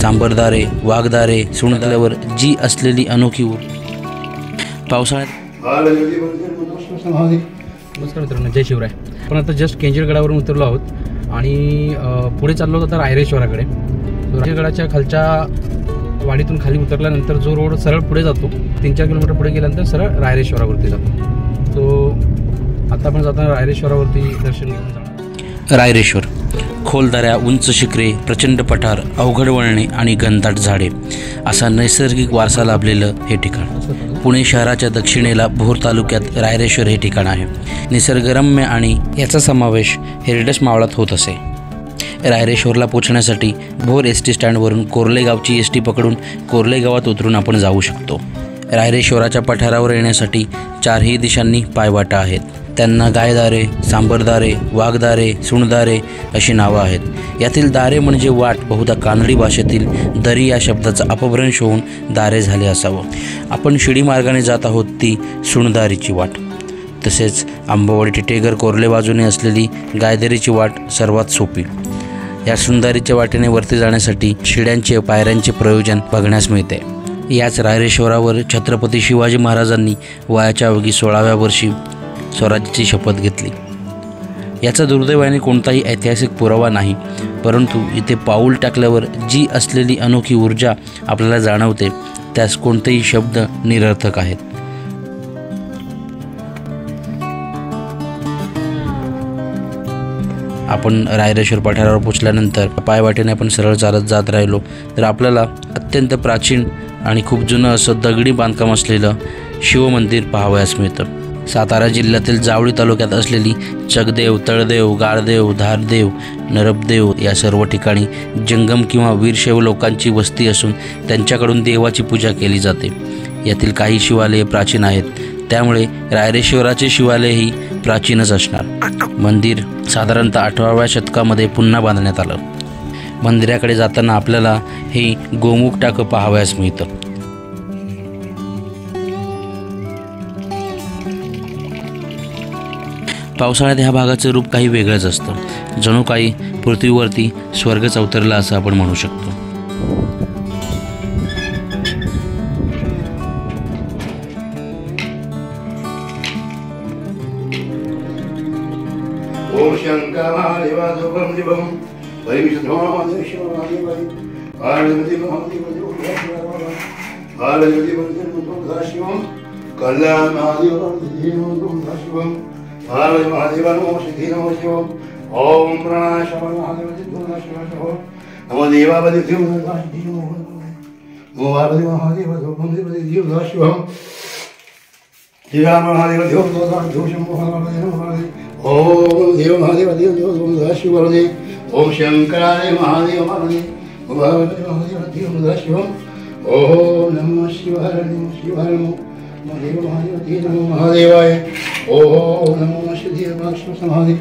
सांबरदारे, वाघदारे सुणल्यावर जी असलेली अनोखी पावसाळ्यात। नमस्कार मित्रांनो, जय शिवराय। आपण आता जस्ट केंजरगडावरून उतरलो आहोत आणि पुढे चाललो होतो रायरेश्वराकडे। रायरेश्वराच्या खालच्या वाडीतून खाली उतरल्यानंतर जो रोड सरळ पुढे जातो 3-4 किलोमीटर पुढे गेल्यानंतर सरळ रायरेश्वरावरती जातो। तो आता आपण जाताना रायरेश्वरावरती दर्शन घेऊन जाणार। रायरेश्वर खोल दऱ्या, उंच शिखरे, प्रचंड पठार, अवघड वळणे आणि घनदाट झाडे असा नैसर्गिक वारसा लाभलेलं हे ठिकाण पुणे शहराच्या दक्षिणेला भोर तालुक्यात रायरेश्वर हे ठिकाण आहे। निसर्गरम्य आणि याचा समावेश हेरिटेज मावळात होत असे। रायरेश्वरला पोहोचण्यासाठी भोर एसटी स्टँडवरून कोर्ले गावची एसटी पकडून कोर्ले गावात उतरून आपण जाऊ शकतो। रायरेश्वराच्या पठारावर येण्यासाठी चारही दिशांनी पायवाटा आहेत। त्यांना गायदारे, सांबरदारे, वाघदारे, सुणदारे अशी नावं आहेत। यातील दारे म्हणजे वाट बहुधा कानडी भाषेतील दरी या शब्दाचा अपभ्रंश होऊन दारे झाले असावं। आपण शिडी मार्गाने जात आहोत ती सुणदारीची वाट। तसेच आंबवडी टिटेगर कोर्ले बाजूने असलेली गायदरीची वाट सर्वात सोपी। या सुणदारीच्या वाटेने वरती जाण्यासाठी शिड्यांचे पायऱ्यांचे प्रयोजन बघण्यास मिळते। याच रायरेश्वरावर छत्रपती शिवाजी महाराजांनी वयाच्या अवघी 16व्या वर्षी स्वराज्याची शपथ घेतली। याचा दुर्दैवाने कोणताही ऐतिहासिक पुरावा नाही, परंतु इथे पाऊल टाकल्यावर जी असलेली अनोखी ऊर्जा आपल्याला जाणवते त्यास कोणतेही शब्द निरर्थक आहेत। आपण रायरेश्वर पठारावर पोचल्यानंतर पायवाटेने आपण सरळ चालत जात राहिलो तर आपल्याला अत्यंत प्राचीन आणि खूप जुनं असं दगडी बांधकाम असलेलं शिवमंदिर पाहावयास मिळतं। सातारा जिल्ह्यातील जावळी तालुक्यात असलेली चकदेव, तळदेव, गाळदेव, धारदेव, नरपदेव या सर्व ठिकाणी जंगम किंवा वीरशैव लोकांची वस्ती असून त्यांच्याकडून देवाची पूजा केली जाते। यातील काही शिवालये प्राचीन आहेत, त्यामुळे रायरेश्वराचे शिवालयही प्राचीनच असणार। मंदिर साधारणतः 18व्या शतकामध्ये पुन्हा बांधण्यात आलं। मंदिराकडे जाताना आपल्याला हे गोमुख टाकं पाहावयास मिळतं। पावसाळ्यात ह्या भागाचं रूप काही वेगळंच असतं, जणू काही पृथ्वीवरती स्वर्गच अवतरला असं आपण म्हणू शकतो। ओम शंकर महादेवा दुर्गम दिवम परिमिश्रो महादेव महादेवाई आरती महादेव आरती महादेव शिवम कल्याण महादेव आरती महादेव नमो सिद्धि नमो शिवम ओम प्रणाश महादेव शिव नमो देवापति नमो आरती महादेव दुर्गम शिवम श्रीराम महादेव देव शंभो ओम देव महादेव देव शिवरदे ओम शंकराय महादेव महादेव शिवम ओम नमः शिवाय नमो देव महादेव नमो महादेवाय ओम नमो सिद्धि महादेव